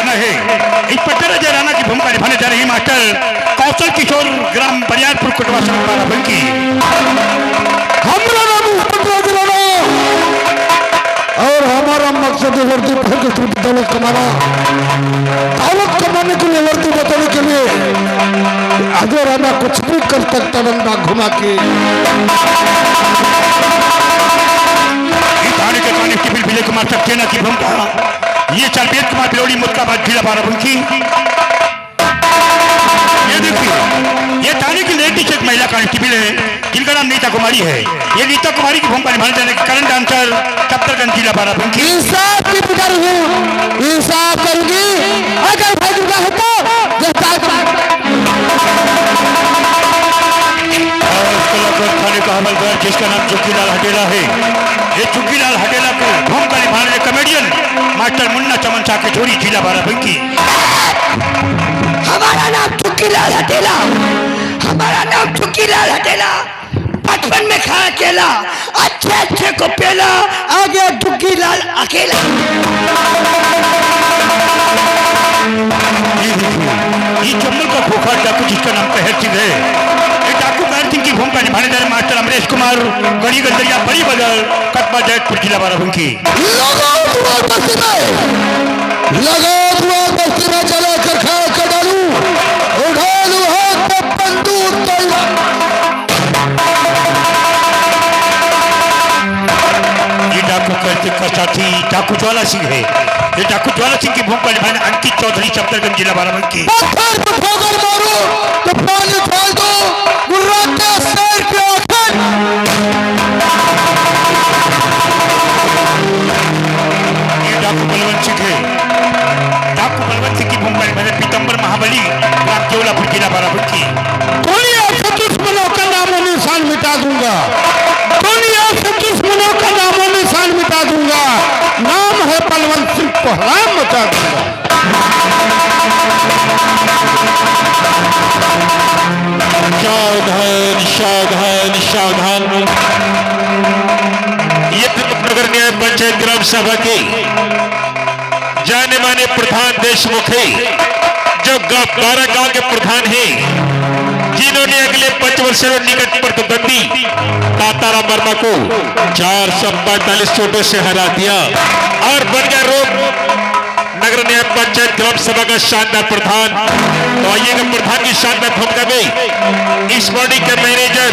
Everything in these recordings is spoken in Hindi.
करना है। इस पट्टरा जयराना की भूमिका निभाने जा रही मास्टर कौशल किशोर ग्राम बरियारपुर कोटवा बाराबंकी। हमारा नाम पट्टरा जयराना और हमारा मकसद है वर्दी दौलत कमाना। दौलत कमाने के लिए वर्दी बताने के लिए अजय राना कुछ भी कर सकता डंडा घुमा के। थाने के कांस्टेबल विजय कुमार सक्सेना की भूमिका ये चलबेद कुमार बिलोड़ी मुस्काबाद जिला बाराबंकी। ये देखिए ये थाने की लेडीज एक महिला कांस्टेबल है जिनका नाम नीता कुमारी है। ये नीता कुमारी की भूमिका निभाने जाने करंट डांसर कप्तारगंज जिला बाराबंकी। इंसाफ की पुकार हूँ, इंसाफ करूंगी। अगर भाई दुर्गा है तो थाने का हवलदार जिसका नाम चुक्कीलाल हटेला है। ये चुक्कीलाल हटेला को भूमिका निभाने कॉमेडियन मास्टर मुन्ना चमन शाह की छोरी जिला बाराबंकी। हमारा नाम चुक्कीलाल हटेला, हमारा नाम चुक्कीलाल हटेला। बचपन में खाया केला, अच्छे अच्छे को पेला, आगे चुक्कीलाल अकेला। ये जम्मू का खोखा डाकू जिसका नाम कहर सिंह है। ये डाकू कहर सिंह की भूमिका निभाने जा रहे मास्टर अमरेश कुमार गड़ी गंदरिया बड़ी बदल कस्बा जैतपुर जिला बाराबंकी। बस्ती में चला कर खा कर डालू, उठा लू हाथ में बंदूक तैयार। ये डाकू कहर सिंह का साथी डाकू ज्वाला सिंह है। ये डाकू ज्वाला सिंह की भूमिका निभाने अंकित चौधरी कप्तारगंज जिला बाराबंकी। पत्थर पर ठोकर मारो तो पानी डाल दो, गुर्रा के सर पे आकर। ये डाकू बलवंत सिंह है। डाकू बलवंत सिंह की भूमिका निभाने पीतम्बर महाबली ग्राम केवलापुर जिला बाराबंकी। दुनिया से दुश्मनों का नामो निशान मिटा दूंगा, दुनिया से दुश्मनों का नामो निशान मिटा दूंगा। नाम है बलवंत सिंह, कोहराम मचा दूंगा। सावधान सावधान सावधान। ये नगर न्याय पंचायत ग्राम सभा के जाने माने प्रधान देशमुख है जो 12 गांव के प्रधान हैं जिन्होंने अगले 5 वर्षों में निकट प्रतिद्वंदी ताताराम वर्मा को 445 वोटों से हरा दिया और बन गया रोड नगर न्याय पंचायत ग्राम सभा का शानदार प्रधान। तो आइएगा प्रधान की शानदार भूमिका में इस बॉडी के मैनेजर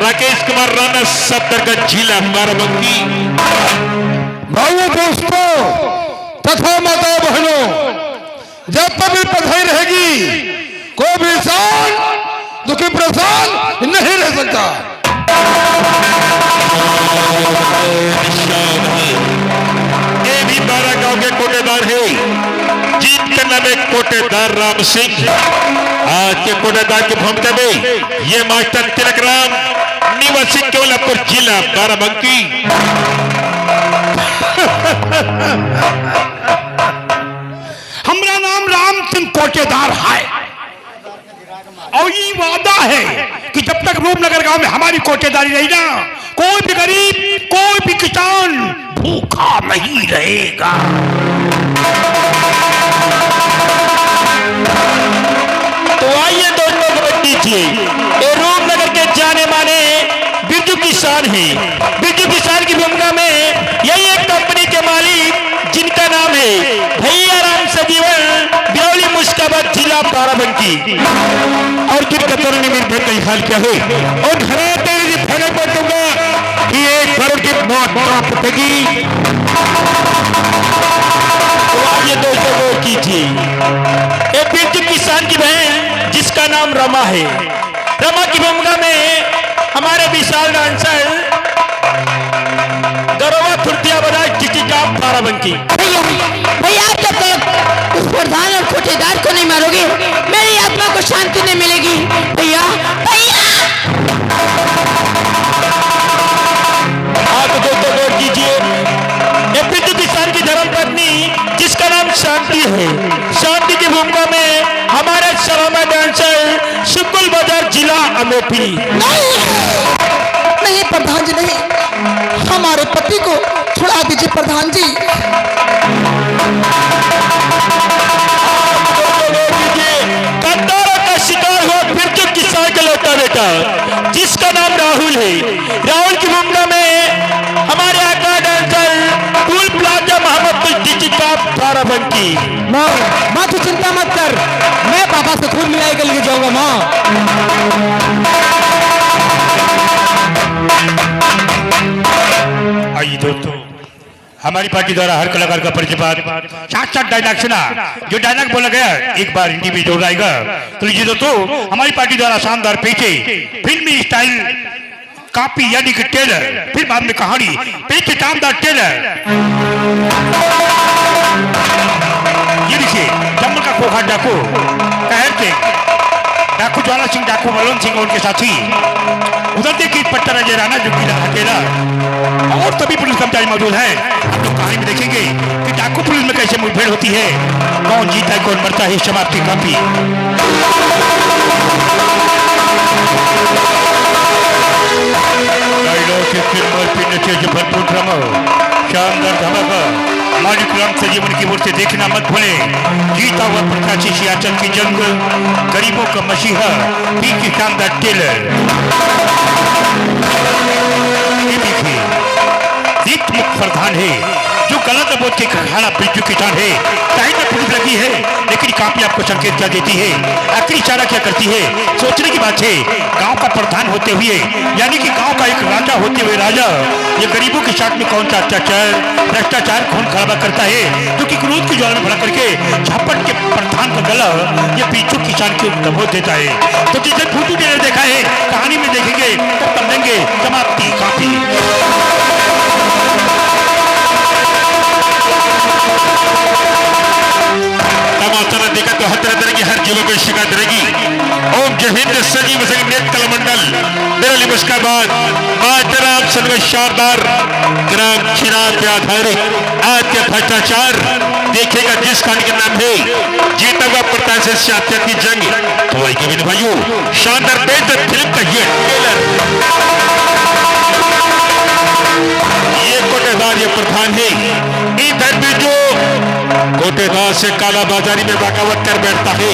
राकेश कुमार राणा सफदरगंज जिला बाराबंकी। भाइयों दोस्तों तथा माता बहनों, जब तक भी पढ़ाई रहेगी कोई भी इंसान दुखी परेशान नहीं रह सकता। ये भी 12 गांव के कोटेदार है जिनका नाम है कोटेदार राम सिंह। आज के कोटेदार की भूमिका में ये मास्टर तिलक राम निवासी केवलापुर जिला बाराबंकी। हमारा नाम राम सिंह कोटेदार है और ये वादा है कि जब तक रूपनगर गांव में हमारी कोटेदारी रही ना, कोई भी गरीब कोई भी किसान भूखा नहीं रहेगा। तो आइए दोस्तों समझ लीजिए, ये रूपनगर के जाने माने बिरजू किसान है। बिरजू किसान की भूमिका में यही एक कंपनी के मालिक जिनका नाम है भैया राम सजीवन बिरौली मुस्काबाद जिला बाराबंकी। और किन कतरों ने मेरे भाई का हाल किया है और घराते फैले बैठूंगा कि एक करोड़ की मौत प्राप्त होगी। तो आइए दोस्तों वो कीजिए, एक बिरजू किसान की बहन जिसका नाम रमा है। रमा की भूमिका में हमारे विशाल डांसर गौरवा थुर्तिया बजाज टिकी का बाराबंकी। भैया आप जब तक उस प्रधान और कोटेदार को नहीं मारोगे मेरी आत्मा को शांति नहीं मिलेगी। भैया भैया आप दोस्तों गौर कीजिए, ये बिरजू किसान की धर्मपत्नी जिसका नाम शांति है। शांति की भूमिका में हमारे सलामा डांसर शुक्ल बाजार जिला अमेठी। नहीं प्रधान जी नहीं, हमारे पति को छुड़ा दीजिए प्रधान जी। सकी। माँ माँ तू चिंता मत कर, मैं पापा से खुद मिलाई के लेके जाऊंगा माँ। आइए दोस्तों, हमारी पार्टी द्वारा हर कलाकार का परिचय साथ साथ डायलॉग सुना। जो डायलॉग बोला गया एक बार हिंदी में जोड़ आएगा। तो लीजिए दोस्तों, हमारी पार्टी द्वारा शानदार पीछे फिल्मी स्टाइल कॉपी यानी कि टेलर, फिर बाद में कहानी पीछे शानदार टेलर। ये देखिए जम्मू का खोखा डाकू कहर के डाकू ज्वाला सिंह, डाकू बलवंत सिंह और उनके साथी। उधर देखिए पट्टा राजा राणा जो कि हकेला और सभी पुलिस कर्मचारी मौजूद हैं। हम लोग कहानी में देखेंगे कि डाकू पुलिस में कैसे मुठभेड़ होती है, कौन जीता है कौन मरता है, समाप्ति काफी। भरपूर ड्रामा, शानदार धमाका, मालिक राम सजीवन की ओर से देखना मत भूले। जीता हुआ प्रत्याशी सियासत की जंग, गरीबों का मसीहा, पीछे शानदार टेलर। ये देखिए दीप्त मुख प्रधान है जो गलत बोध के खाना बिल्जू किसान है। टाइम में पुलिस लगी है लेकिन काफी आपको संकेत क्या देती है, आखिरी इशारा क्या करती है, सोचने की बात है। गांव का प्रधान होते हुए यानी कि गांव का एक राजा होते हुए राजा ये गरीबों के साथ में कौन सा अत्याचार भ्रष्टाचार खून खराबा करता है, जो कि क्रोध की ज्वाला में भड़ा करके झापट के प्रधान का गला ये बिल्जू किसान के दबोच देता है। तो जिसे फूटू टेलर देखा है कहानी में देखेंगे तब समझेंगे समाप्ति काफी। तमाशा देखा तो हर तरह की हर जगह पर शिकायत रहेगी। ओम जय हिंद, सजीव संगीत कला मंडल, मेरा नमस्कार। मातराम सर्व शानदार ग्राम चिराग पे आधारित आद्य भ्रष्टाचार देखेगा जिस कहानी का नाम है जीता हुआ प्रत्याशी सियासत की जंग। तो भाई के भाइयों, शानदार बेहतर फिल्म का ये ट्रेलर, ये कोटेदार ये प्रधान है। इधर भी जो कोटेदार से काला बाजारी में बगावत कर बैठता है,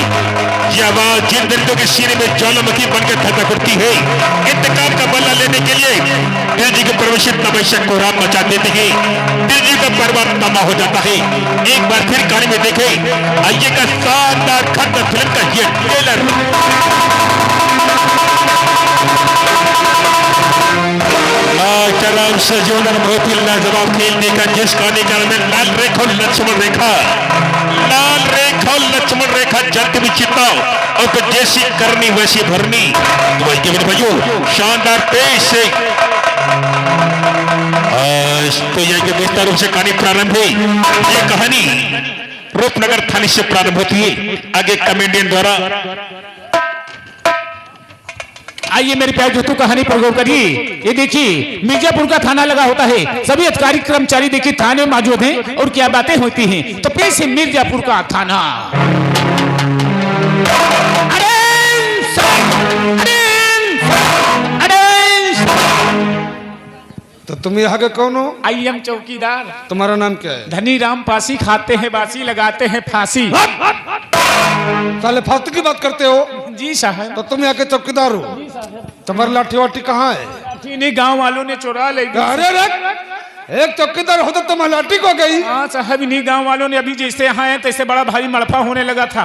ये आवाज जिन दलितों के सीने में ज्वालामुखी बनकर धधक उठती है। इंतकाम का बदला लेने के लिए दिल जी के प्रवेशित तमस्या को राम मचा देते हैं, दिल जी का बर्बाद तबाह हो जाता है। एक बार फिर कहानी में देखे आइए का शानदार खंड फिल्म का ये ट्रेलर। राम सजीवन बहुत ही लाजवाब खेलने का जिस कहानी का नाम है लाल रेखा और लक्ष्मण रेखा। लाल रेखा और लक्ष्मण रेखा जल भी चिता और तो जैसी करनी वैसी भरनी। तो भाई के भाइयों, शानदार पेश से तो यह कि बेहतर रूप से कहानी प्रारंभ है। ये कहानी रूपनगर थाने से प्रारंभ होती है। आगे कमेडियन द्वारा आइए मेरे प्यार जो कहानी पर गौर करिए। ये देखिए मिर्जापुर का थाना लगा होता है, सभी अधिकारी कर्मचारी देखिए थाने में मौजूद हैं और क्या बातें होती हैं। तो पेश है मिर्जापुर का थाना। तो तुम यहाँ के कौन हो? आई एम चौकीदार। तुम्हारा नाम क्या है? धनी राम पासी, खाते हैं बासी लगाते हैं फांसी। साले फालतू की बात करते हो? जी साहब। तो तुम यहाँ के चौकीदार हो? तुम्हारी लाठी वाठी कहाँ है? इन्हीं गांव वालों ने चुरा ले। अरे एक चौकीदार हो तो तुम्हारी लाठी को गई। हाँ साहब, इन्हीं गांव वालों ने अभी जैसे यहाँ है तैसे बड़ा भारी मड़फा होने लगा था।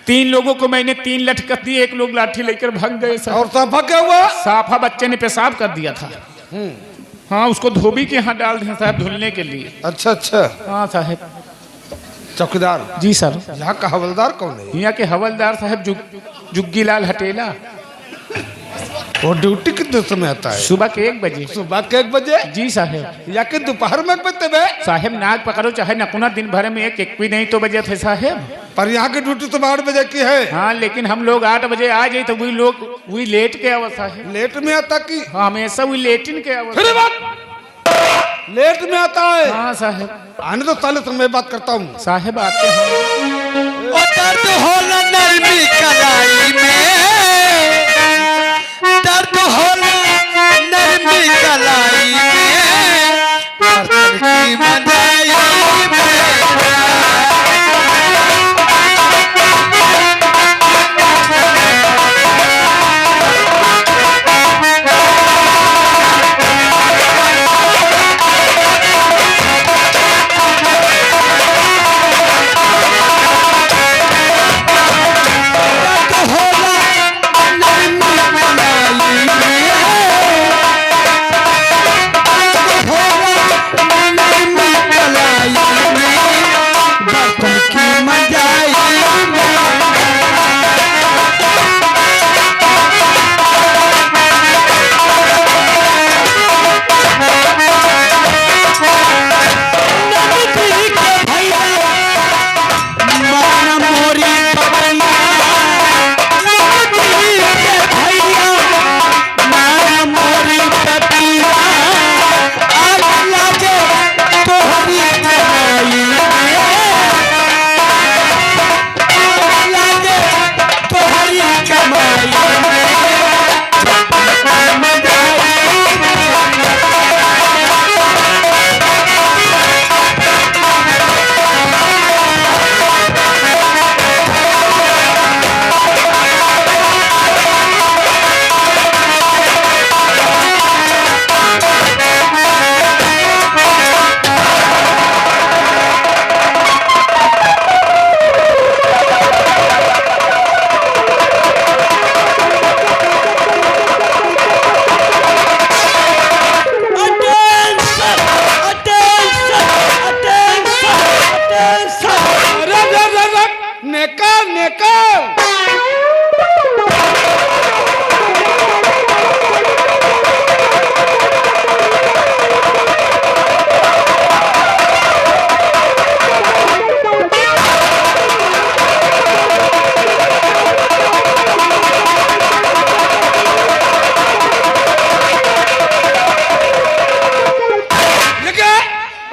3 लोगों को मैंने 3 लटक दिए, एक लोग लाठी लेकर भाग गए साहब। और साफा क्या हुआ? साफा बच्चे ने पेशाब कर दिया था। हाँ, उसको धोबी के यहाँ डाल दिया साहब धुलने के लिए। अच्छा अच्छा। हाँ साहब। चौकीदार जी सर। यहाँ का हवलदार कौन है? यहाँ के हवलदार साहब जुग्गी लाल हटेला। वो ड्यूटी कितने समय आता है? सुबह के 1 बजे। सुबह के 1 बजे? जी साहब। या कि दोपहर में बजते बे? साहब नाक पकड़ो चाहे नकुना, दिन भर में एक भी नहीं तो बजे थे साहब। पर यहाँ की ड्यूटी तो 8 बजे की है। हाँ, लेकिन हम लोग 8 बजे आ जाए तो वही लोग वही लेट के अवस्था है। लेट में आता की? हाँ, हमेशा वही लेटिन के अवस्था। फिर बात लेट में आता है? हाँ साहब। आने तो साले तुम मैं बात करता हूँ। साहब आते हैं। दर्द होला नरमी कलाई में, दर्द होला नरमी कलाई में, दर्द की मदाई में।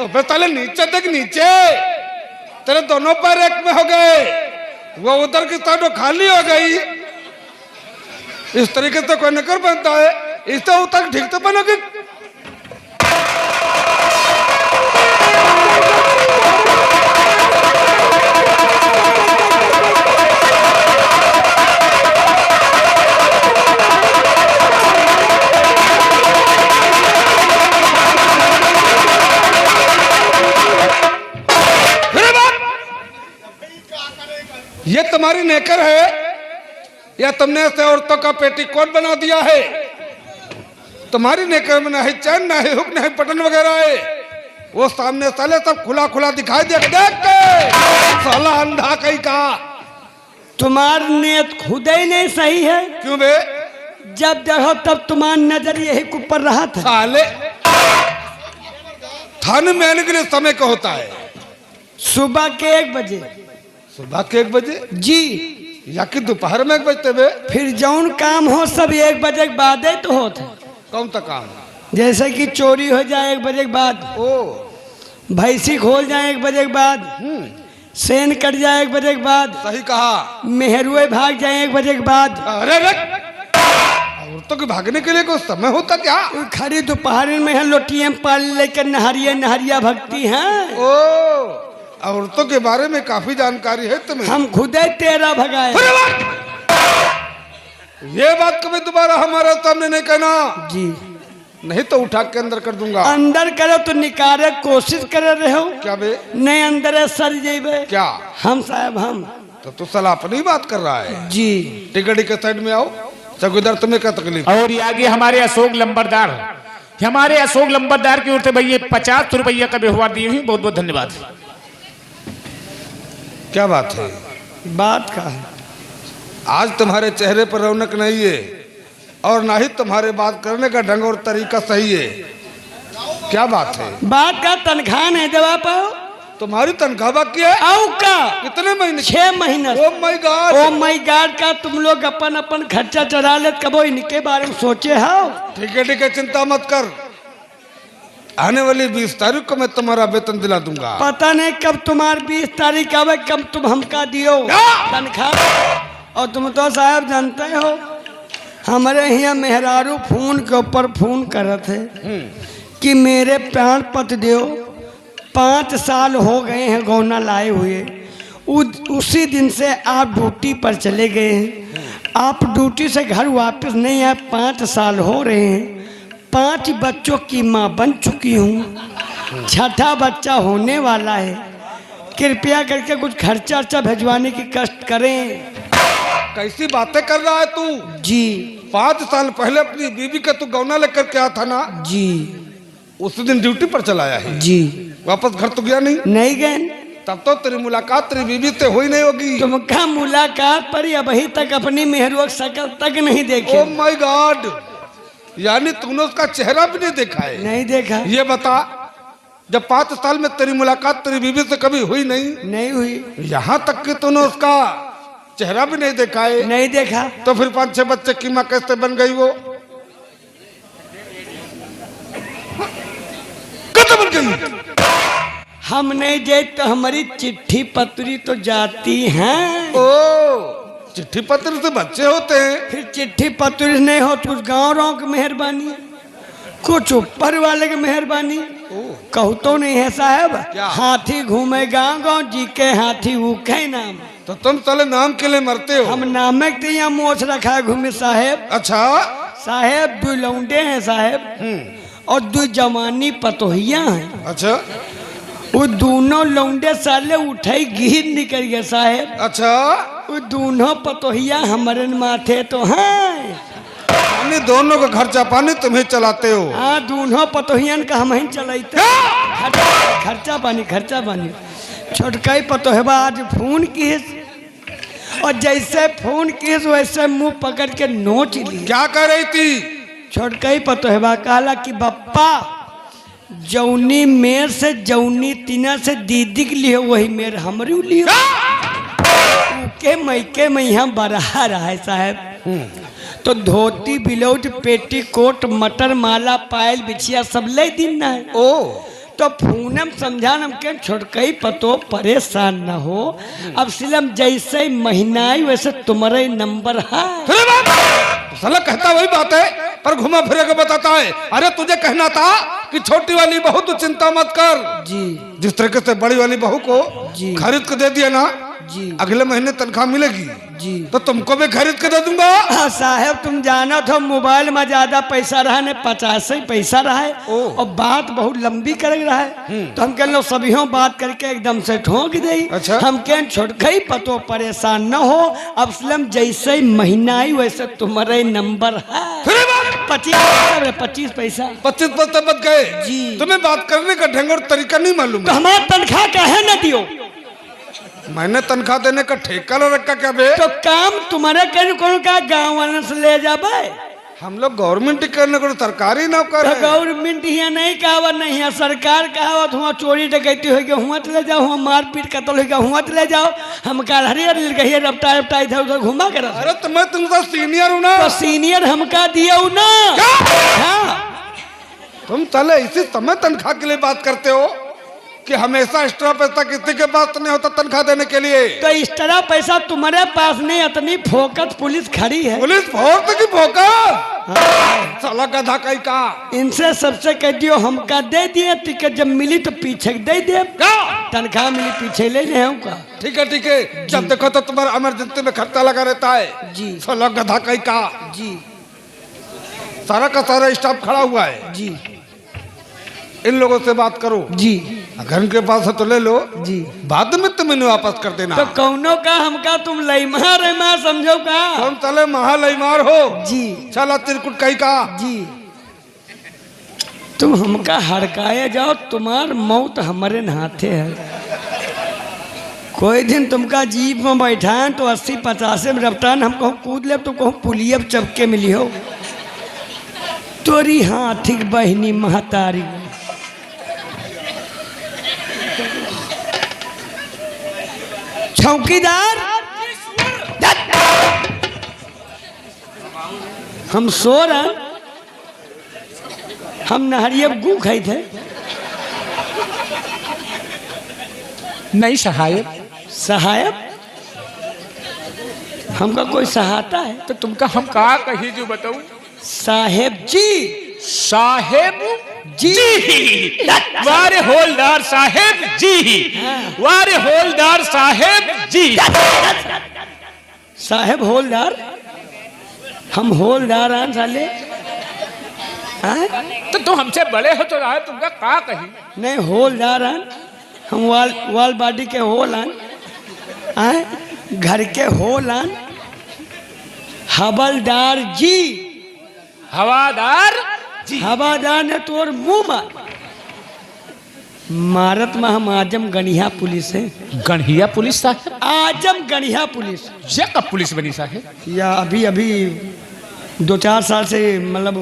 अबे साले नीचे देख नीचे, तेरे दोनों पैर एक में हो गए, वो उधर की साइड खाली हो गई। इस तरीके से कोई नहीं कर बनता है, इससे उतर ठीक तो बनोगे। ये तुम्हारी नेकर है या तुमने ऐसे औरतों का पेटीकोट बना दिया है? तुम्हारी नेकर में नहीं चैन, नहीं हुक, नहीं बटन वगैरह है। वो सामने साले सब खुला खुला दिखाई दे, देख के साला अंधा कहीं का। तुम्हारी नियत खुद ही नहीं सही है। क्यों बे? जब देखो तब तुम्हारी नजर यही के ऊपर रहा था। साले थाने में आने के लिए समय का होता है सुबह के 1 बजे। सुबह के 1 बजे जी, या कि दोपहर में 1 बजते बे? फिर जौन काम हो सब 1 बजे के बाद ही तो होता। कौन सा काम? जैसे कि चोरी हो जाए 1 बजे के बाद, ओ भैंसी खोल जाए 1 बजे के बाद, सेन कट जाए 1 बजे के बाद, सही कहा। मेहरुए भाग जाए 1 बजे के बाद। अरे औरतों के भागने के लिए कोई समय होता क्या? खड़ी दोपहर में है, लोटियां पाल लेकर नहरिया नहरिया भगती हैं। ओ औरतों के बारे में काफी जानकारी है तुम्हें। हम खुद ही 13 भगाए। ये बात कभी दोबारा हमारे सामने नहीं कहना जी, नहीं तो उठा के अंदर कर दूंगा। अंदर करो तो निकाले कोशिश कर रहे हो। क्या बे? नहीं अंदर सर जेबे। क्या हम साहब हम तो तू साला अपनी बात कर रहा है? जी। टिकट के साइड में आओ। चौकीदार तुम्हें क्या तकलीफ? और ये आगे हमारे अशोक लंबरदार, हमारे अशोक लंबरदार की ओर से भैया 50 रुपया का व्यवहार दिए हुए, बहुत बहुत धन्यवाद। क्या बात है? बात का है, आज तुम्हारे चेहरे पर रौनक नहीं है और ना ही तुम्हारे बात करने का ढंग और तरीका सही है। क्या बात है? बात का तनख्वाह नहीं दवा पाओ। तुम्हारी तनख्वाह बाकी है? आओ का कितने महीने? 6 महीना। Oh my God, oh my God का तुम लोग अपन अपन खर्चा चढ़ा ले, कबो इनके बारे में सोचे हो? ठीक है, चिंता मत कर। आने वाली 20 तारीख को मैं तुम्हारा वेतन दिला दूंगा। पता नहीं कब तुम्हारी 20 तारीख आवे, कब तुम हमका दियो तनख्वाह। और तुम तो साहब जानते हो हमारे यहाँ मेहरारू फोन के ऊपर फोन कर थे कि मेरे प्राण पत दियो, 5 साल हो गए हैं गौना लाए हुए। उसी दिन से आप ड्यूटी पर चले गए हैं। आप ड्यूटी से घर वापस नहीं आए, 5 साल हो रहे हैं। 5 बच्चों की माँ बन चुकी हूँ, 6ठा बच्चा होने वाला है। कृपया करके कुछ खर्चा अर्चा भिजवाने की कष्ट करें। कैसी बातें कर रहा है तू? जी 5 साल पहले अपनी बीवी का तू गौना लेकर के आया था ना? जी उस दिन ड्यूटी पर चलाया है। जी। वापस घर तो गया नहीं? नहीं गए। तब तो तेरी मुलाकात तेरी बीवी से हुई नहीं होगी। तुमका मुलाकात पर अभी तक अपनी मेहरुआ शकल तक नहीं देखे। ओ माय गॉड, यानी तूने उसका चेहरा भी नहीं देखा है? नहीं देखा। ये बता, जब 5 साल में तेरी मुलाकात तेरी बीवी से कभी हुई नहीं? नहीं हुई। यहाँ तक कि तूने उसका चेहरा भी नहीं देखा है? नहीं देखा। तो फिर 5-6 बच्चे की माँ कैसे बन गई वो? कैसे बन गई? हम नहीं जाए तो हमारी चिट्ठी पत्री तो जाती हैं। ओ चिट्ठी पत्र से बच्चे होते हैं? फिर चिट्ठी पत्री नहीं हो तो कुछ गाँव की मेहरबानी, कुछ ऊपर वाले की मेहरबानी। कहू तो नहीं है साहब, हाथी घूमे गाँव गाँव, जी के हाथी ऊखे नाम। तो तुम साले नाम के लिए मरते हो? हम नामक तो यहाँ मोछ रखा घूमे साहेब। अच्छा साहेब 2 लौंडे हैं साहेब, और 2 जवानी पतोहिया हैं। अच्छा, वो दोनों लौंडे साले उठाई गिर निकल गए साहेब। अच्छा, वो दोनों पतोहिया हमारे माथे तो हैं। यानी दोनों का खर्चा पानी तुम्हें चलाते हो? हाँ, दोनों पतोहियन का हम ही चलाते। खर्चा पानी। छोटका पतोहबा आज फोन किस, और जैसे फोन किस वैसे मुंह पकड़ के नोच ली। क्या कह रही थी? छोटका कहला कि बप्पा जौनी मेर से जौनी तीना से दीदी के लिए वही मेर हमरू लियो के मैके में यहाँ बरहा रहा है साहब। तो धोती ब्लाउज पेटी कोट मटर माला पायल बिछिया सब ले दिन है। ओ तो फोनम समझा नम के छोटकई पतो परेशान न हो। अब सिलम जैसे महीनाई वैसे तुम्हारे नंबर है। साला कहता वही बात है पर घुमा फिरा के बताता है। अरे तुझे कहना था कि छोटी वाली बहू तू चिंता मत कर जी। जिस तरीके से बड़ी वाली बहू को जी। खरीद के दे दिया ना जी। अगले महीने तनख्वाह मिलेगी जी। तो तुमको भी खरीद के दे दूंगा। हाँ साहब तुम जाना तो मोबाइल में ज्यादा पैसा रहा ने 50 ही पैसा रहा है और बात बहुत लंबी कर रहा है तो हम कह लो सभी बात करके एकदम से ठोक दे। अच्छा। हम कह छोटकई पतो परेशान न हो। अब सिलम जैसे महीना आई वैसे तुम्हारे नंबर है 25 पैसा 25 पैसे बच गए जी। तुम्हें बात करने का ढंग और तरीका नहीं मालूम तो हमारा तनख्वाह काहे न दियो। मैंने तनख्वाह देने का ठेका ला रखा क्या बे। तो काम तुम्हारे कहीं कौन का गाँव वाले से ले जाबे। हम लोग गवर्नमेंट करने को सरकारी नौकर तो है। गवर्नमेंट यहाँ नहीं कहावत नहीं है सरकार कहावत हुआ चोरी डकैती हो गया हुआ चले जाओ हुआ मारपीट कत्ल हो गया हुआ चले जाओ। हम कल हरी हरी रपटा रपटा इधर उधर घुमा कर। अरे तो मैं तुमसे सीनियर हूँ ना। तो सीनियर हमका दिया ना। हाँ। तुम चले इसी समय तनख्वाह के लिए बात करते हो कि हमेशा एक्स्ट्रा पैसा किसी के पास नहीं होता तनख्वाह देने के लिए। तो इस तरह पैसा तुम्हारे पास नहीं इतनी फोकस पुलिस खड़ी है। पुलिस फोर्स की फोकस साला गधा कहीं का। इनसे सबसे कह दियो हमका दे दिए टिकट जब मिली तो पीछे दे दे तनख्वाह मिली पीछे ले ले का। ठीक है जब देखो तो तुम्हारा इमरजेंसी में खर्चा लगा रहता है जी। साला गधा कहीं का जी। सारा का सारा स्टाफ खड़ा हुआ है जी। इन लोगों से बात करो जी। अगर इनके पास है तो ले लो जी। बाद में तुम इन्हें वापस कर देना। तो कौनो का हमका तुम लईमा रेमा समझो का। तुम चले महालईमार हो जी। चला तिरकुट कहीं का जी। तुम हमका हड़काए जाओ तुम्हार मौत हमारे हाथे है। कोई दिन तुमका जीप में बैठाएं तो 80-50 में रफ्तार हम कहूँ कूद ले तो कहूँ पुलिया चपके मिली हो तोरी हाथी बहनी महतारी। चौकीदार हम सो रहे हम नहरिया गू खाई थे। नहीं सहायक सहायक हमका कोई सहायता है तो तुमका हम का कही जो बताऊं। साहेब जी। साहेब जी। वारे होलदार साहेब जी। वारे होलदार साहेब जी। साहेब होलदार हम होलदार हैं साले। तो तुम हमसे बड़े हो तो रहा तुमका का कही। नहीं होलदार हैं हम वाल बाडी के होल हैं घर के होल हैं। हवलदार जी। हवादार जी। हवादार ने तोर मुंह मार मारत में हम आजम गणिया पुलिस है। गणिया पुलिस साहब। आजम गणिया पुलिस ये कब पुलिस बनी साहब। या अभी 2-4 साल से मतलब